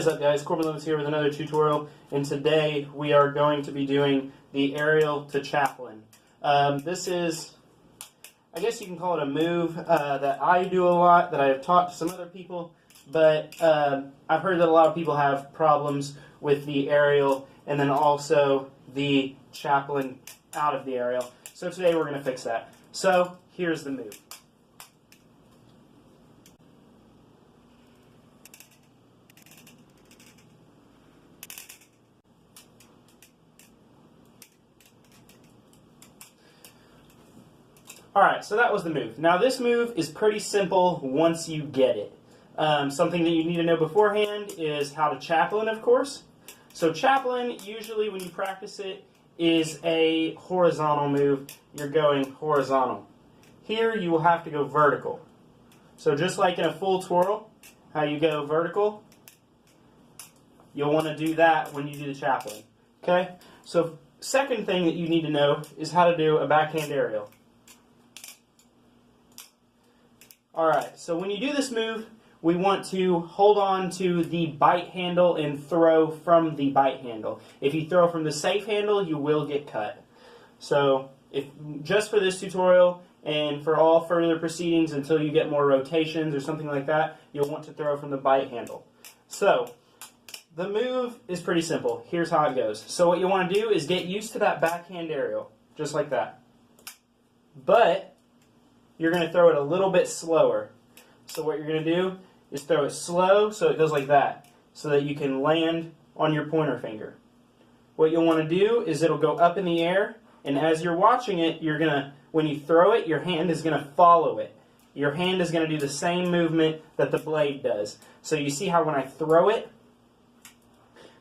is up, guys? Corbin Lewis here with another tutorial, and today we are going to be doing the aerial to Chaplin. This is, I guess you can call it a move that I do a lot, that I have taught to some other people, but I've heard that a lot of people have problems with the aerial and then also the Chaplin out of the aerial. So today we're going to fix that. So here's the move. Alright, so that was the move. Now this move is pretty simple once you get it. Something that you need to know beforehand is how to Chaplin, of course. So Chaplin, usually when you practice it, is a horizontal move. You're going horizontal. Here you will have to go vertical. So just like in a full twirl, how you go vertical, you'll want to do that when you do the Chaplin. Okay? So second thing that you need to know is how to do a backhand aerial. Alright, so when you do this move, we want to hold on to the bite handle and throw from the bite handle. If you throw from the safe handle, you will get cut. So, just for this tutorial and for all further proceedings until you get more rotations or something like that, you'll want to throw from the bite handle. So, the move is pretty simple. Here's how it goes. So what you want to do is get used to that backhand aerial, just like that. But you're going to throw it a little bit slower. So what you're going to do is throw it slow so it goes like that, so that you can land on your pointer finger. What you'll want to do is it'll go up in the air, and as you're watching it, when you throw it, your hand is going to follow it. Your hand is going to do the same movement that the blade does. So you see how when I throw it,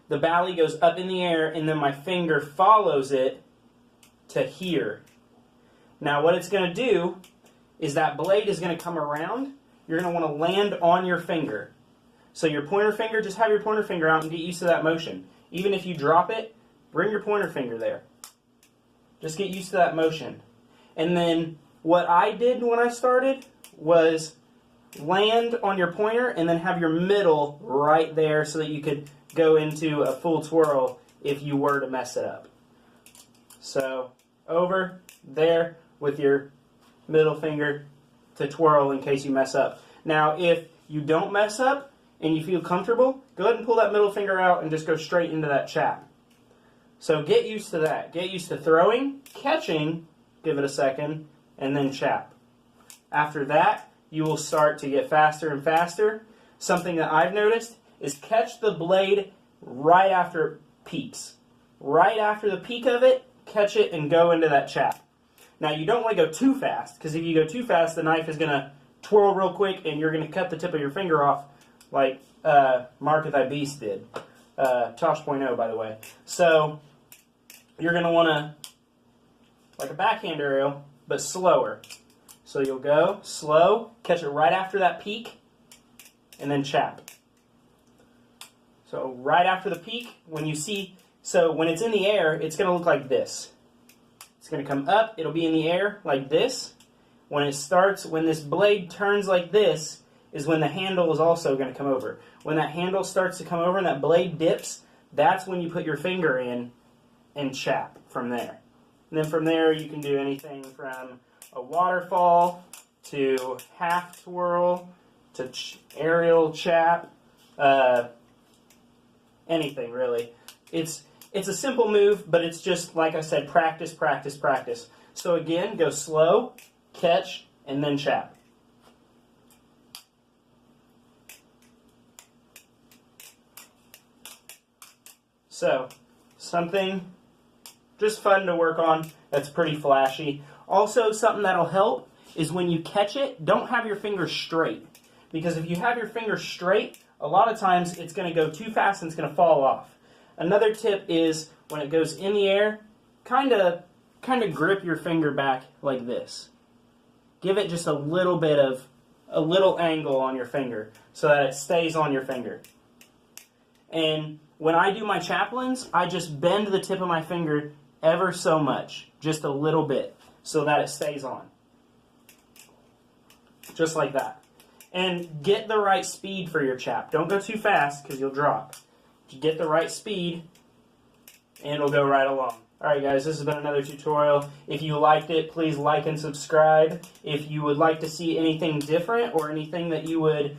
the bally goes up in the air, and then my finger follows it to here. Now what it's going to do is that blade is going to come around. You're going to want to land on your finger. So your pointer finger, just have your pointer finger out and get used to that motion. Even if you drop it, bring your pointer finger there. Just get used to that motion. And then what I did when I started was land on your pointer and then have your middle right there so that you could go into a full twirl if you were to mess it up. So over there with your middle finger to twirl in case you mess up. Now, if you don't mess up and you feel comfortable, go ahead and pull that middle finger out and just go straight into that chap. So get used to that. Get used to throwing, catching, give it a second, and then chap. After that, you will start to get faster and faster. Something that I've noticed is catch the blade right after it peaks. Right after the peak of it, catch it and go into that chap. Now, you don't want to go too fast, because if you go too fast, the knife is going to twirl real quick, and you're going to cut the tip of your finger off, like Mark Thy Beast did. Tosh.0, by the way. So, you're going to want to, like a backhand aerial, but slower. So you'll go slow, catch it right after that peak, and then chap. So right after the peak, when it's in the air, it's going to look like this. It's going to come up, it'll be in the air like this. When this blade turns like this, is when the handle is also going to come over. When that handle starts to come over and that blade dips, that's when you put your finger in and chap from there. And then from there, you can do anything from a waterfall to half twirl to aerial chap, anything really. It's a simple move, but it's just, like I said, practice, practice, practice. So again, go slow, catch, and then chap. So, something just fun to work on that's pretty flashy. Also, something that'll help is when you catch it, don't have your fingers straight. Because if you have your fingers straight, a lot of times it's going to go too fast and it's going to fall off. Another tip is when it goes in the air, kind of grip your finger back like this. Give it just a little angle on your finger so that it stays on your finger. And when I do my Chaplins, I just bend the tip of my finger ever so much, just a little bit, so that it stays on. Just like that. And get the right speed for your chap. Don't go too fast because you'll drop. Get the right speed and it'll go right along. Alright guys, this has been another tutorial. If you liked it, please like and subscribe. If you would like to see anything different or anything that you would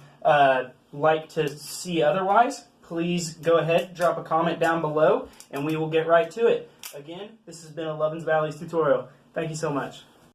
like to see otherwise, please go ahead, drop a comment down below, and we will get right to it. Again, this has been a Lovins Valleys tutorial. Thank you so much.